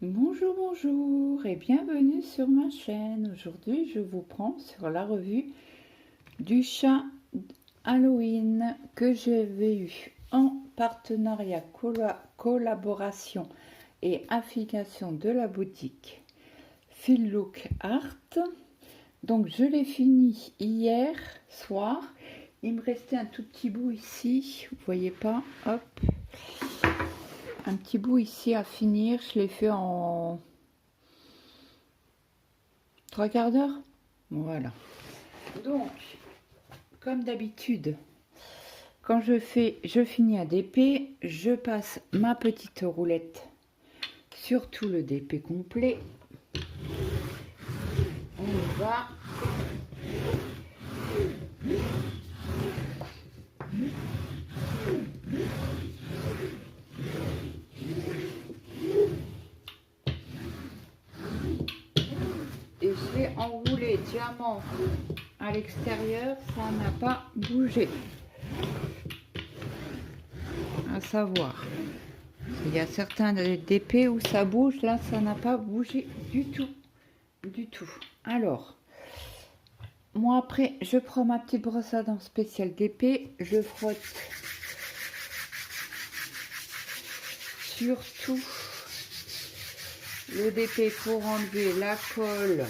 Bonjour, bonjour et bienvenue sur ma chaîne. Aujourd'hui, je vous prends sur la revue du chat Halloween que j'avais eu en partenariat, collaboration et affiliation de la boutique Feel Look Art. Donc, je l'ai fini hier soir. Il me restait un tout petit bout ici, vous voyez pas, hop. Un petit bout ici à finir, je l'ai fait en 3/4 d'heure. Voilà. Donc, comme d'habitude, quand je finis un DP, je passe ma petite roulette sur tout le DP complet. On y va. Et j'ai enroulé diamant à l'extérieur, ça n'a pas bougé. À savoir, il y a certains DP où ça bouge, là ça n'a pas bougé du tout. Du tout. Alors, moi après, je prends ma petite brosse à dents spéciale DP, je frotte surtout le DP pour enlever la colle,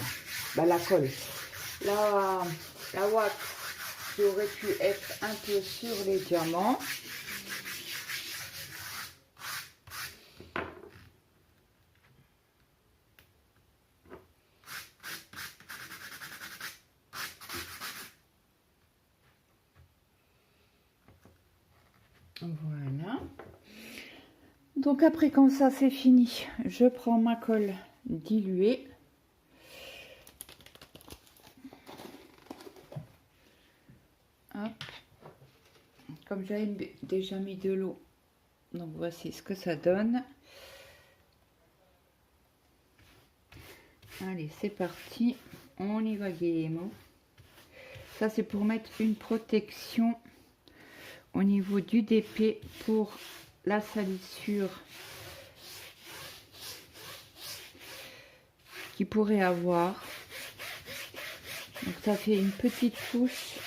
la wax qui aurait pu être un peu sur les diamants. Voilà. Donc après, quand ça c'est fini, je prends ma colle diluée. Hop. Comme j'avais déjà mis de l'eau, donc voici ce que ça donne. Allez, c'est parti. On y va gaiement. Ça c'est pour mettre une protection au niveau du DP pour la salissure qu'il pourrait avoir. Donc ça fait une petite couche.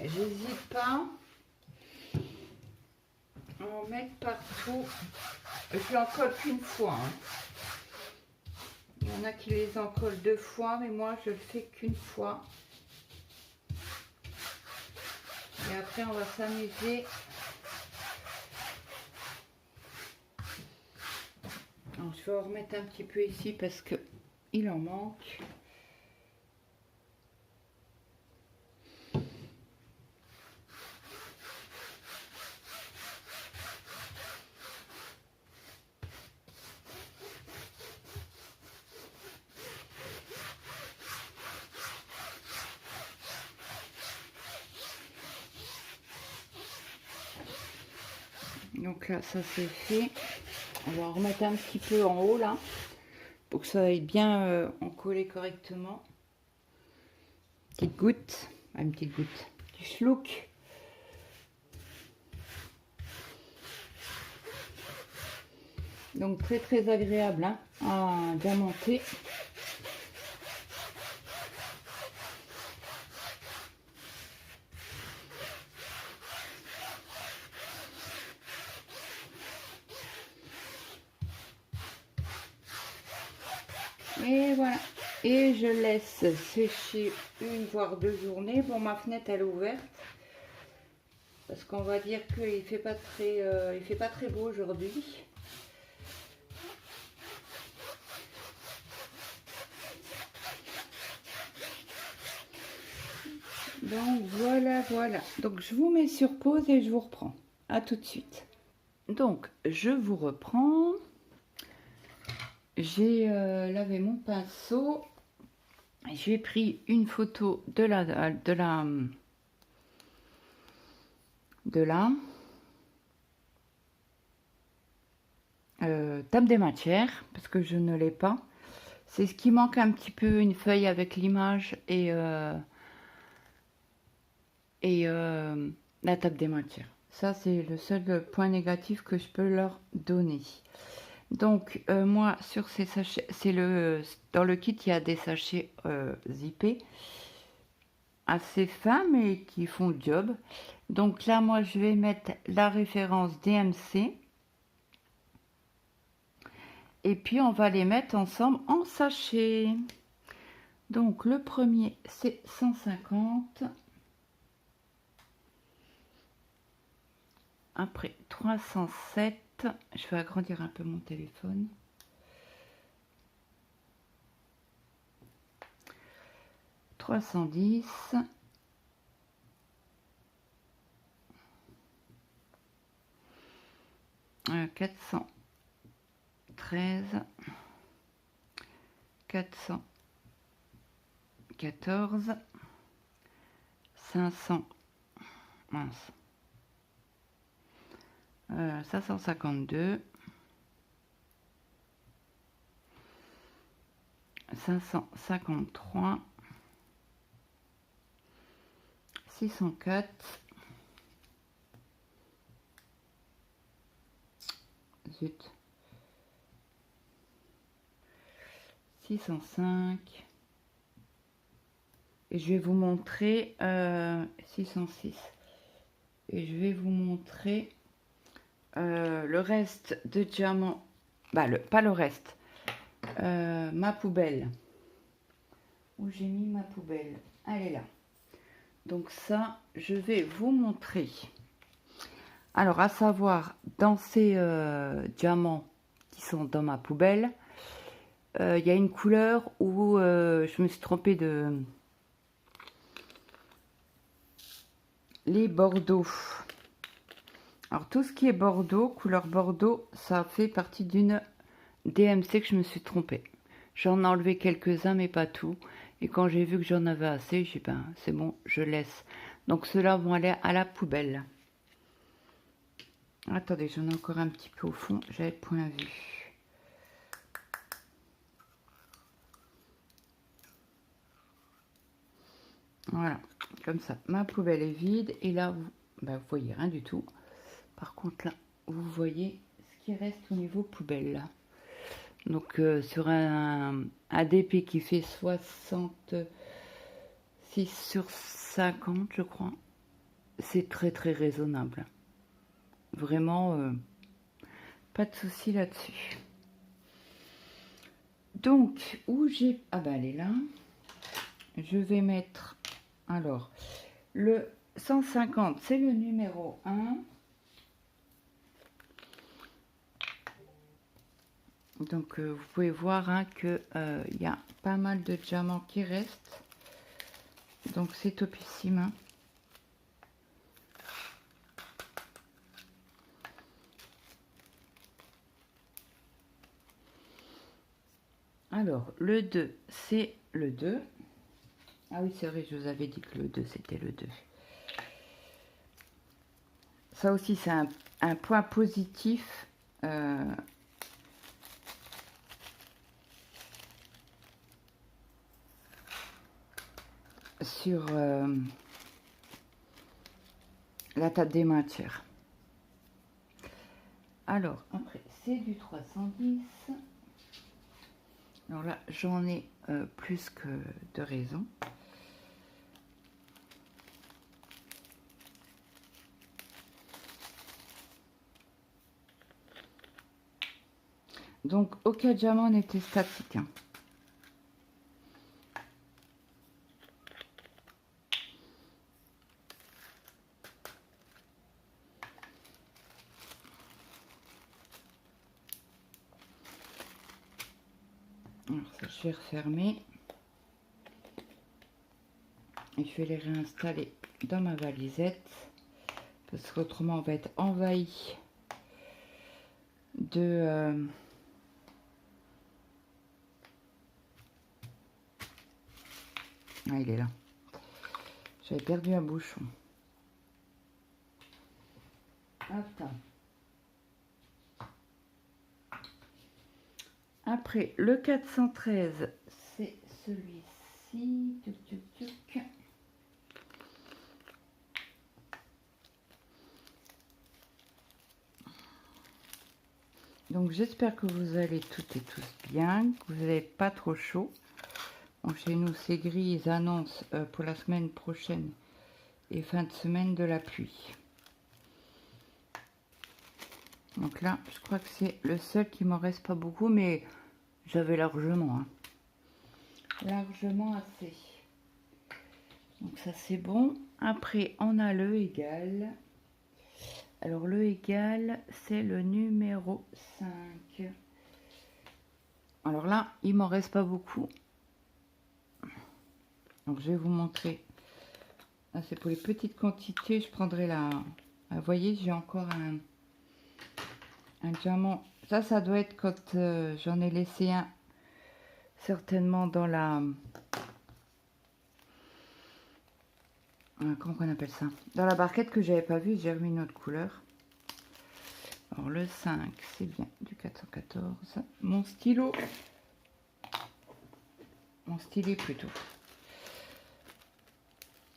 J'hésite pas à en mettre partout. Je l'en colle qu'une fois. Il y en a qui les en collent 2 fois, mais moi je le fais qu'une fois. Et après on va s'amuser. Je vais en remettre un petit peu ici parce que il en manque. Donc là, ça c'est fait. On va en remettre un petit peu en haut là, pour que ça aille bien en coller correctement. Petite goutte, une petite goutte, du schlook. Donc très très agréable hein, à diamanter. Et voilà. Et je laisse sécher 1 voire 2 journées. Bon, ma fenêtre elle est ouverte. Parce qu'on va dire qu'il fait pas très beau aujourd'hui. Donc voilà. Donc je vous mets sur pause et je vous reprends. À tout de suite. Donc je vous reprends. J'ai lavé mon pinceau. J'ai pris une photo de la de là. Table des matières, parce que je ne l'ai pas. C'est ce qui manque un petit peu, une feuille avec l'image et la table des matières. Ça, c'est le seul point négatif que je peux leur donner. Donc, moi, sur ces sachets, dans le kit, il y a des sachets zippés assez fins, mais qui font le job. Donc là, moi, je vais mettre la référence DMC. Et puis, on va les mettre ensemble en sachet. Donc, le premier, c'est 150. Après, 307. Je vais agrandir un peu mon téléphone. 310. 413. 414. 500. Mince. 552. 553. 604. Zut. 605. Et je vais vous montrer 606. Et je vais vous montrer le reste de diamants. Bah, pas le reste. Ma poubelle. Où j'ai mis ma poubelle. Elle est là. Donc ça, je vais vous montrer. Alors, à savoir, dans ces diamants qui sont dans ma poubelle, il y a une couleur où je me suis trompée de... Les bordeaux. Alors, tout ce qui est bordeaux, couleur bordeaux, ça fait partie d'une DMC que je me suis trompée. J'en ai enlevé quelques-uns, mais pas tout. Et quand j'ai vu que j'en avais assez, j'ai dit, ben, c'est bon, je laisse. Donc, ceux-là vont aller à la poubelle. Attendez, j'en ai encore un petit peu au fond. J'avais le point vu. Voilà, comme ça. Ma poubelle est vide. Et là, vous voyez rien du tout. Par contre, là, vous voyez ce qui reste au niveau poubelle. Donc, sur un ADP qui fait 66 sur 50, je crois, c'est très, très raisonnable. Vraiment, pas de souci là-dessus. Donc, où j'ai... Ah ben, elle est là. Je vais mettre... Alors, le 150, c'est le numéro 1. Donc, vous pouvez voir hein, que y a pas mal de diamants qui restent. Donc, c'est topissime. Hein. Alors, le 2, c'est le 2. Ah oui, c'est vrai, je vous avais dit que le 2, c'était le 2. Ça aussi, c'est un point positif. Sur la table des matières. Alors, après, c'est du 310. Alors là, j'en ai plus que de raison. Donc, aucun diamant n'était statique. Hein. Alors, ça, je vais refermer. Et je vais les réinstaller dans ma valisette. Parce qu'autrement, on va être envahi de... Ah, il est là. J'avais perdu un bouchon. Attends. Après, le 413, c'est celui-ci. Tuc, tuc, tuc. Donc j'espère que vous allez toutes et tous bien, que vous n'avez pas trop chaud. Bon, chez nous c'est gris, ils annoncent pour la semaine prochaine et fin de semaine de la pluie. Donc là, je crois que c'est le seul qui m'en reste pas beaucoup, mais j'avais largement. Hein. Largement assez. Donc ça c'est bon. Après on a le égal. Alors le égal, c'est le numéro 5. Alors là, il m'en reste pas beaucoup. Donc je vais vous montrer. Là c'est pour les petites quantités, je prendrai la... Vous voyez, j'ai encore un diamant. Ça doit être quand j'en ai laissé un, certainement dans la... Comment on appelle ça? Dans la barquette que j'avais pas vu, j'ai remis une autre couleur. Alors le 5, c'est bien du 414. Mon stylo. Mon stylet plutôt.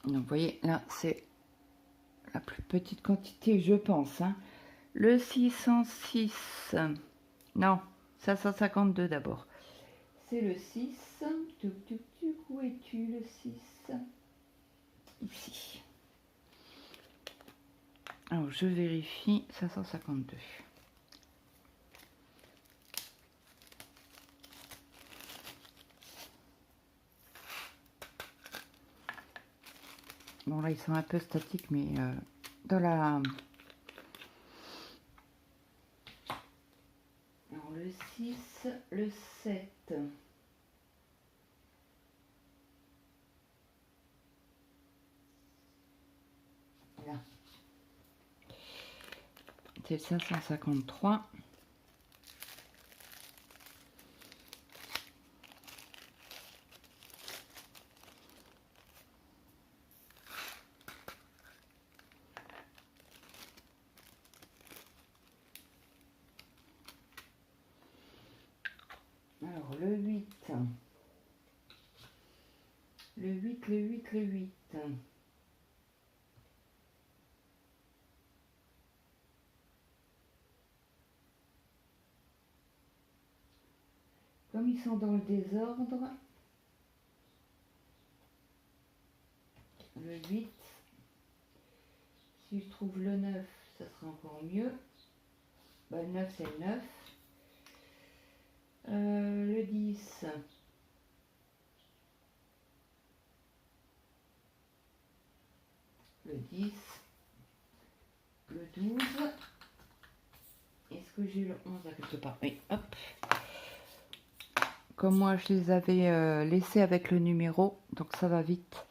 Donc vous voyez, là c'est la plus petite quantité, je pense. Hein. Le 606. Non, 552 d'abord. C'est le 6. Tuc, tuc, tuc. Où es-tu le 6? Ici. Alors je vérifie 552. Bon là ils sont un peu statiques mais dans la... Alors le 6, le 7. Là. C'est 553. Alors le 8. Le 8, le 8, le 8. Comme ils sont dans le désordre, le 8, si je trouve le 9, ça sera encore mieux. Bah, le 9, c'est le 9. Le 10. Le 10. Le 12. Est-ce que j'ai le 11 à quelque part? Oui, hop. Comme moi, je les avais laissés avec le numéro, donc ça va vite.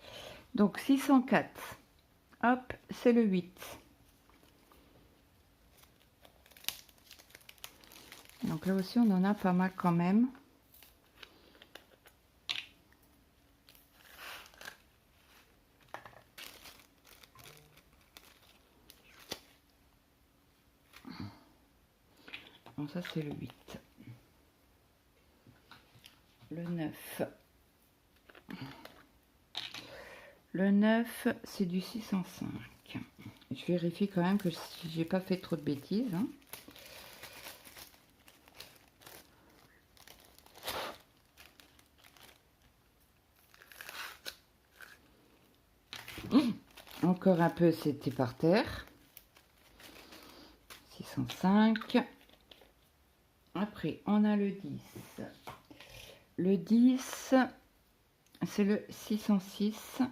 Donc 604. Hop, c'est le 8. Donc là aussi, on en a pas mal quand même. Bon, ça, c'est le 8. Le 9. Le 9, c'est du 605. Je vérifie quand même que j'ai pas fait trop de bêtises. Hein. Encore un peu, c'était par terre. 605. Après, on a le 10. Le 10, c'est le 606.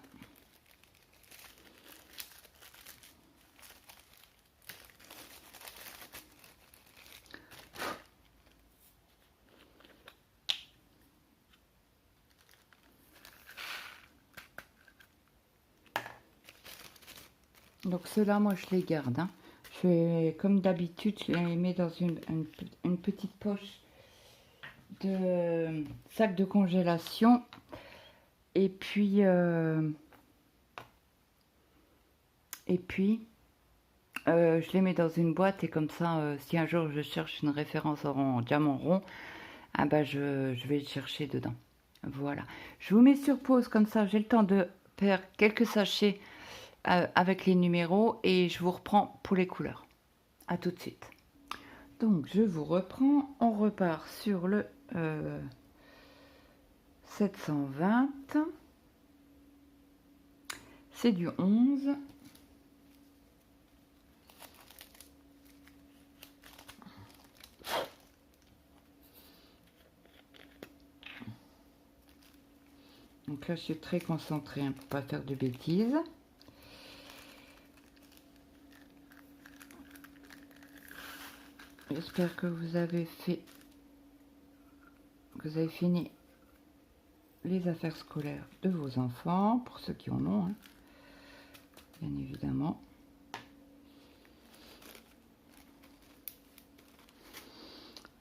Donc ceux-là, moi, je les garde. Hein. Je fais comme d'habitude, je les mets dans une petite poche de sac de congélation. Et puis je les mets dans une boîte et comme ça, si un jour je cherche une référence en diamant rond, ah bah je vais le chercher dedans. Voilà. Je vous mets sur pause comme ça, j'ai le temps de faire quelques sachets avec les numéros et je vous reprends pour les couleurs. À tout de suite. Donc je vous reprends, on repart sur le 720. C'est du 11. Donc là, je suis très concentrée hein, pour ne pas faire de bêtises. J'espère que vous avez fini les affaires scolaires de vos enfants, pour ceux qui en ont, hein, bien évidemment.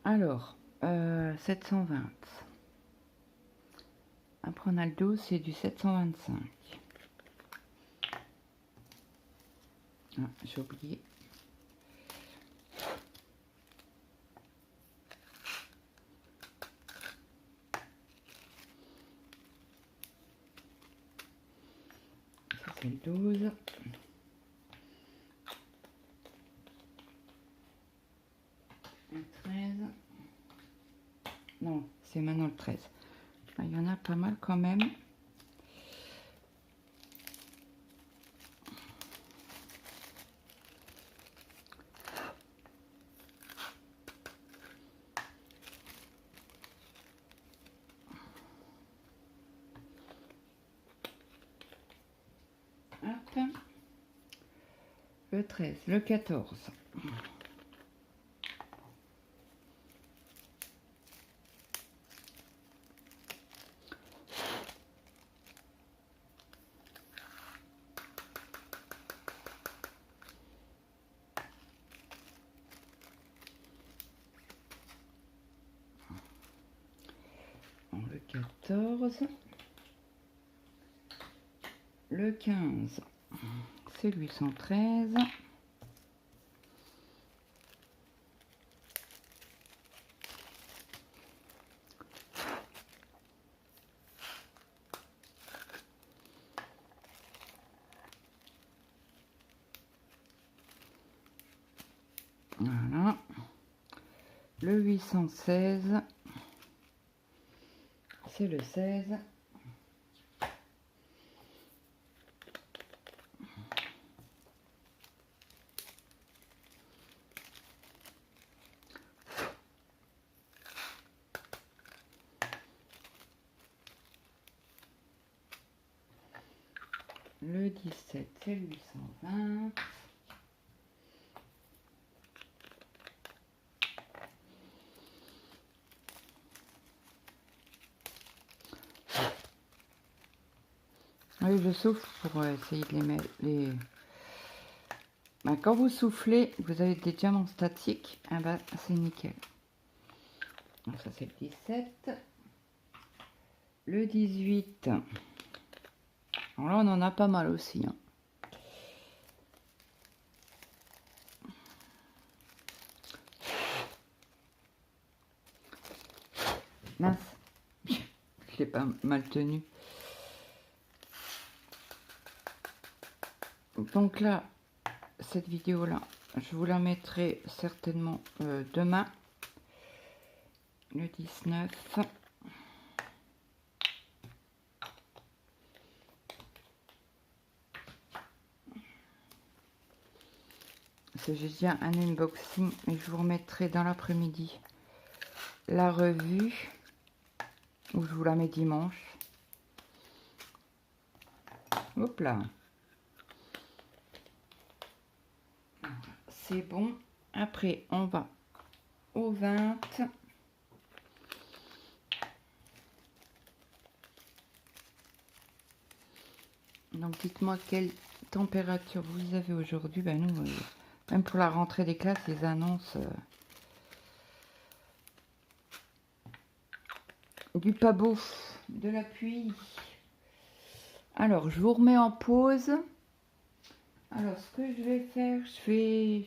Alors, 720. Après, on a le 12, c'est du 725. Ah, j'ai oublié. Ça, c'est le 12. Le 13. Non, c'est maintenant le 13. Il y en a pas mal quand même. Hop. Le 13, le 14. Le 14. Le 15. C'est 813. Voilà. Le 816. C'est le 16. Le 17, c'est le 820. Oui, je souffle pour essayer de les mettre. Ben, quand vous soufflez, vous avez des diamants statiques. Ah ben, c'est nickel. Donc ça, c'est le 17. Le 18. Alors là, on en a pas mal aussi. Hein. Mince. Je l'ai pas mal tenu. Donc là, cette vidéo là, je vous la mettrai certainement demain, le 19. J'ai déjà un unboxing, mais je vous remettrai dans l'après-midi la revue, où je vous la mets dimanche. Hop là. C'est bon. Après, on va au 20. Donc, dites-moi quelle température vous avez aujourd'hui. Ben nous, même pour la rentrée des classes, ils annoncent du pas beau, de la pluie. Alors, je vous remets en pause. Alors, ce que je vais faire, je vais...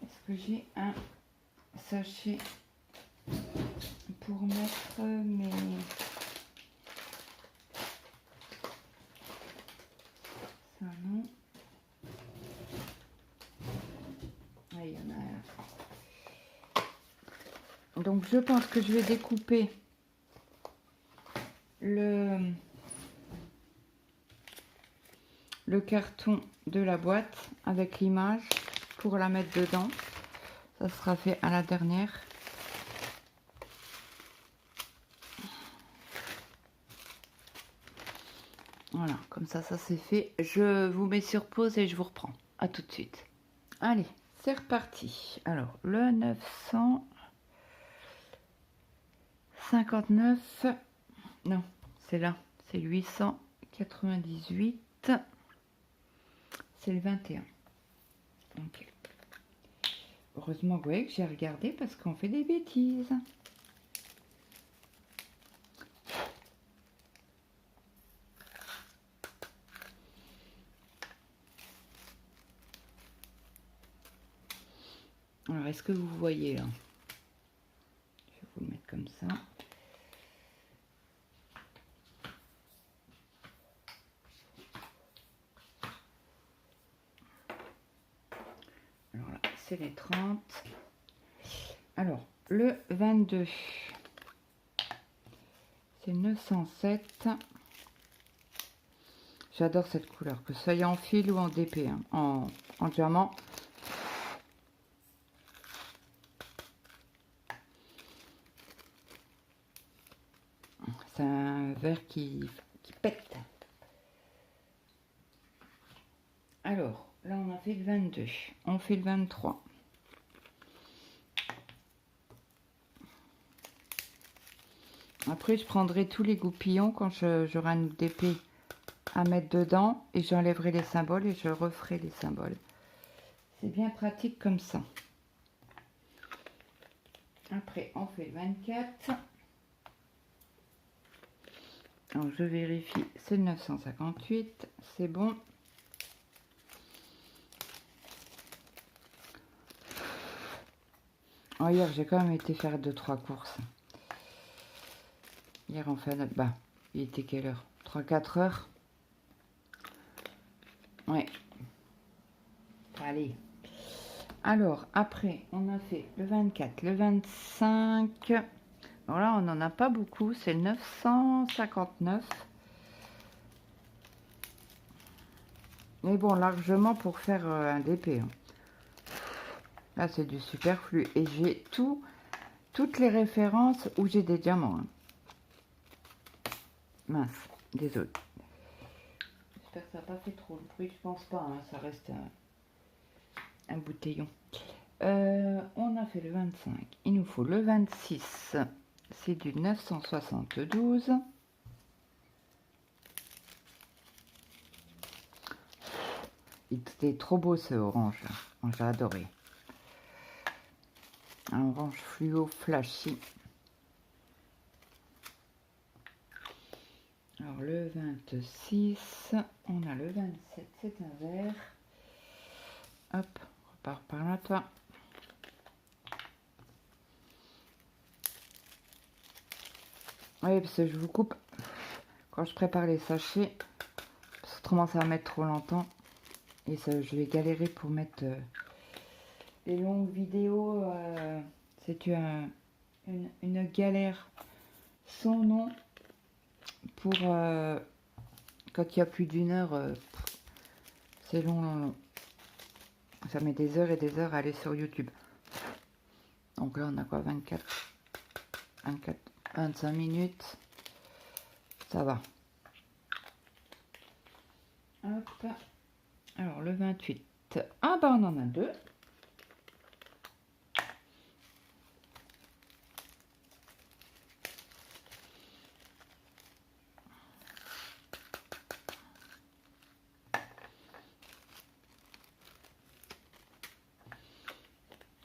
Est-ce que j'ai un sachet pour mettre mes... Ça non. Ah, il y en a un. Donc, je pense que je vais découper le carton de la boîte avec l'image pour la mettre dedans. Ça sera fait à la dernière. Voilà, comme ça c'est fait. Je vous mets sur pause et je vous reprends. À tout de suite. Allez, c'est reparti. Alors, le 959. Non, c'est là. C'est 898. C'est le 21. Ok. Heureusement, vous voyez que j'ai regardé parce qu'on fait des bêtises. Alors, est-ce que vous voyez là? Je vais vous le mettre comme ça. Alors là, c'est les 30. Alors, le 22, c'est 907. J'adore cette couleur, que ce soit en fil ou en DP, hein, en diamant. C'est un vert qui pète. Alors, là on a fait le 22, on fait le 23. Après, je prendrai tous les goupillons quand j'aurai un DP à mettre dedans et j'enlèverai les symboles et je referai les symboles. C'est bien pratique comme ça. Après, on fait le 24. Alors, je vérifie, c'est le 958, c'est bon. Oh, hier, j'ai quand même été faire 2-3 courses. Hier, on fait notre... Bah, il était quelle heure? 3-4 heures. Ouais. Allez. Alors, après, on a fait le 24, le 25. Alors là, on n'en a pas beaucoup. C'est le 959. Mais bon, largement pour faire un DP. Hein. Là, c'est du superflu. Et j'ai toutes les références où j'ai des diamants. Hein. Mince, désolé. J'espère que ça n'a pas fait trop de bruit. Je pense pas. Hein. Ça reste un bouteillon. On a fait le 25. Il nous faut le 26. C'est du 972. Il était trop beau ce orange. Moi, j'ai adoré. Un orange fluo flashy. Alors le 26, on a le 27, c'est un vert. Hop, on repart par là, toi. Oui, parce que je vous coupe quand je prépare les sachets. Parce que autrement, ça va mettre trop longtemps. Et ça, je vais galérer pour mettre les longues vidéos. C'est une galère sans nom. Pour quand il y a plus d'une heure, c'est long. Ça met des heures et des heures à aller sur YouTube. Donc là, on a quoi? 24, 25 minutes. Ça va. Hop. Alors, le 28. Ah, bah, on en a deux.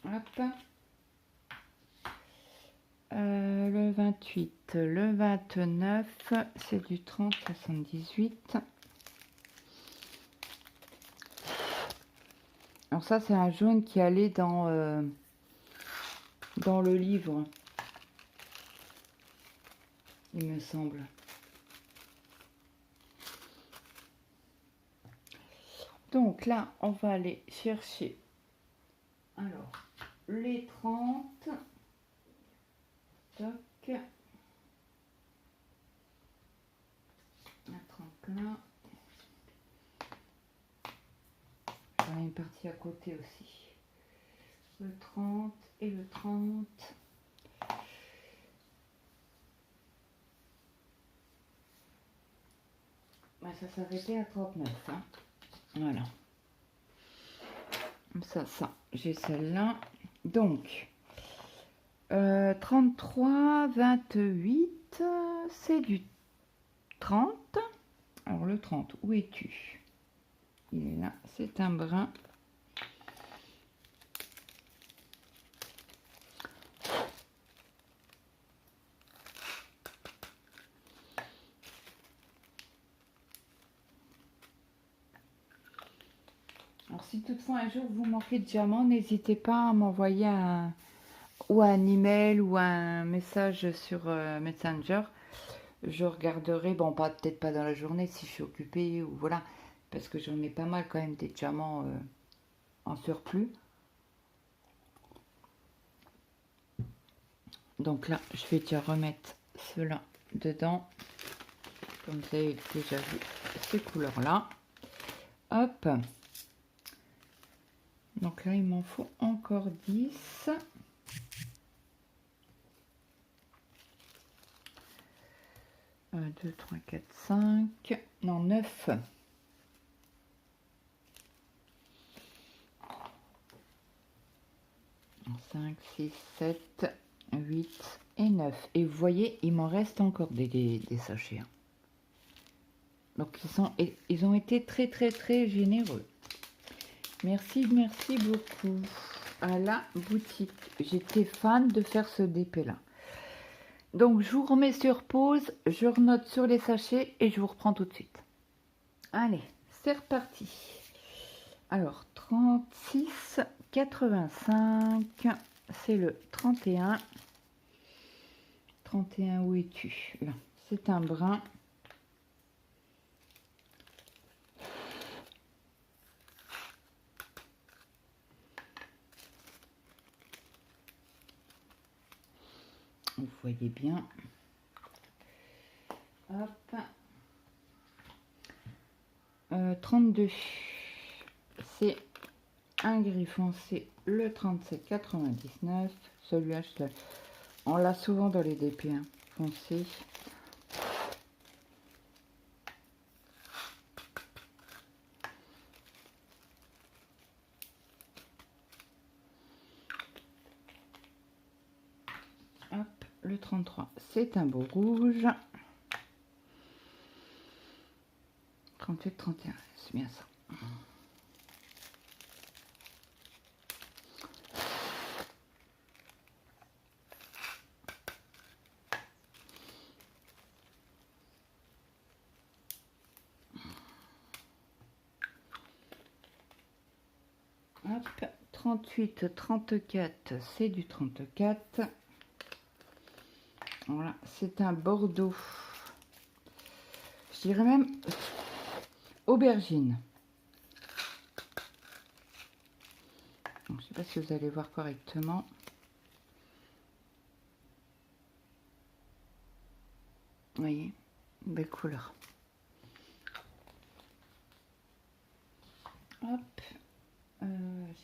Hop. Le 28, le 29, c'est du 30-78. Alors ça, c'est un jaune qui allait dans le livre, il me semble. Donc là, on va aller chercher alors les 30. Toc. La 30 là. J'en ai une partie à côté aussi. Le 30 et le 30. Bah, ça s'arrêtait à 39. Hein. Voilà. Ça, j'ai celle-là. Donc, 33, 28, c'est du 30. Alors, le 30, où es-tu? Il est là, c'est un brun. Alors, si toutefois un jour vous manquez de diamants, n'hésitez pas à m'envoyer un email ou un message sur Messenger. Je regarderai, bon, peut-être pas dans la journée si je suis occupée ou voilà, parce que j'en ai pas mal quand même des diamants en surplus. Donc là, je vais déjà remettre cela dedans, comme vous avez déjà vu ces couleurs-là. Hop. Donc là, il m'en faut encore 10. Un, 2, 3, 4, 5. Non, 9. 5, 6, 7, 8 et 9. Et vous voyez, il m'en reste encore des sachets. Hein. Donc ils ont été très généreux. Merci beaucoup à la boutique. J'étais fan de faire ce DP là. Donc je vous remets sur pause, je renote sur les sachets et je vous reprends tout de suite. Allez, c'est reparti. Alors 36, 85, c'est le 31. 31, où es-tu? Là, c'est un brun. Vous voyez bien. Hop. 32. C'est un gris foncé, le 37,99. Celui-là, on l'a souvent dans les DP hein, foncés. Hop, le 33, c'est un beau rouge. 38, 31, c'est bien ça. Hop, 38, 34, c'est du 34. Voilà, c'est un bordeaux. Je dirais même aubergine. Je ne sais pas si vous allez voir correctement. Vous voyez, belle couleur. Hop,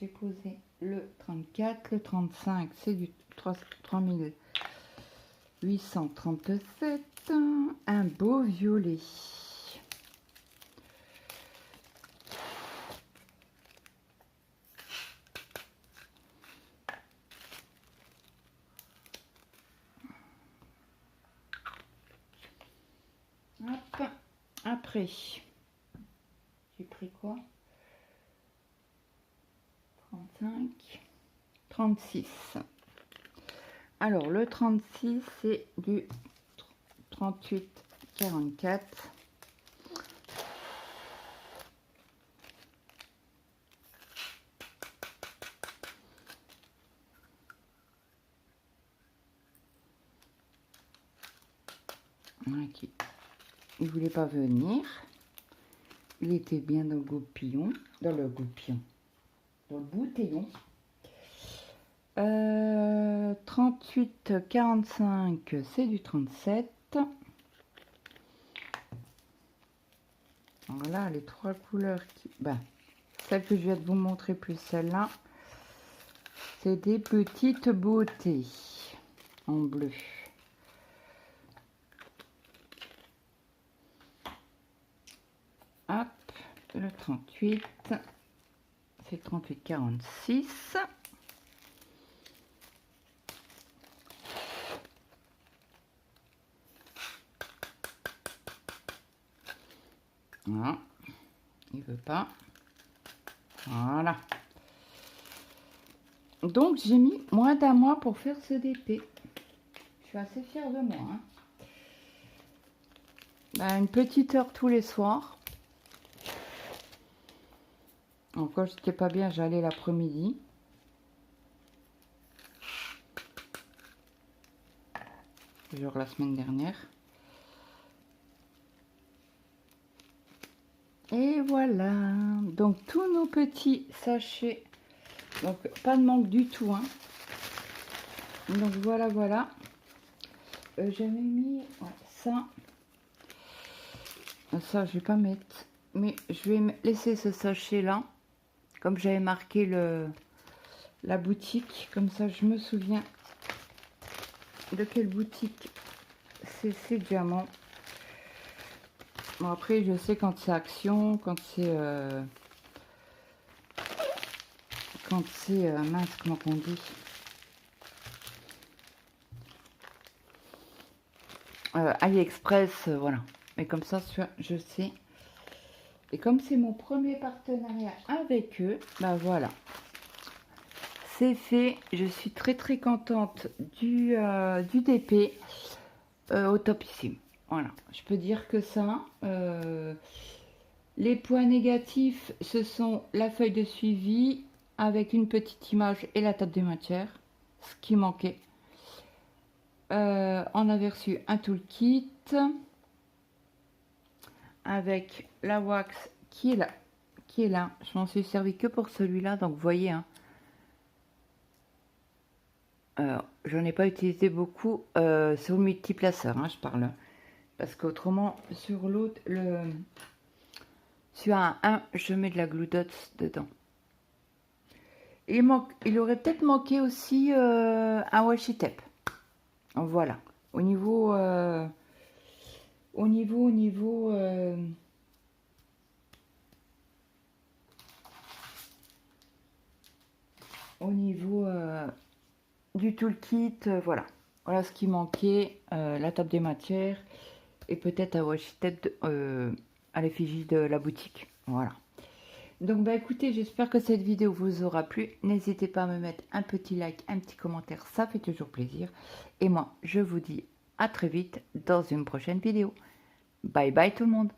j'ai posé le 34, le 35, c'est du 3837, un beau violet. Hop, après, j'ai pris quoi? 35, 36. Alors, le 36, c'est du 38, 44. Voilà, il voulait pas venir. Il était bien dans le goupillon. Dans le goupillon. Dans le bouteillon. 38,45, c'est du 37. Voilà les trois couleurs qui... Ben, celle que je viens de vous montrer plus celle-là. C'est des petites beautés en bleu. Hop, le 38. C'est 38,46. Voilà. Il veut pas. Voilà. Donc j'ai mis moins d'un mois pour faire ce DP. Je suis assez fière de moi. Hein. Ben, une petite heure tous les soirs. Encore j'étais pas bien, j'allais l'après-midi. Genre la semaine dernière. Et voilà. Donc tous nos petits sachets. Donc pas de manque du tout. Hein. Donc voilà, voilà. J'avais mis ouais, ça. Ça je vais pas mettre. Mais je vais laisser ce sachet là. Comme j'avais marqué la boutique. Comme ça je me souviens de quelle boutique c'est ces diamants. Bon après je sais quand c'est Action, quand c'est mince, comment on dit, AliExpress, voilà. Mais comme ça je sais. Et comme c'est mon premier partenariat avec eux, bah voilà. C'est fait, je suis très très contente du DP au topissime. Voilà, je peux dire que ça. Les points négatifs, ce sont la feuille de suivi avec une petite image et la table des matières, ce qui manquait. On avait reçu un toolkit avec la wax qui est là. Je m'en suis servi que pour celui-là, donc vous voyez, hein. J'en ai pas utilisé beaucoup sur le multiplaceur, hein, je parle. Parce qu'autrement, sur l'autre, sur un 1, je mets de la glue dots dedans. Il aurait peut-être manqué aussi un washi tape. Voilà. Au niveau du toolkit, voilà. Voilà ce qui manquait, la table des matières et peut-être un washi tape à l'effigie de la boutique. Voilà. Donc bah écoutez, j'espère que cette vidéo vous aura plu. N'hésitez pas à me mettre un petit like, un petit commentaire, ça fait toujours plaisir. Et moi, je vous dis à très vite dans une prochaine vidéo. Bye bye tout le monde.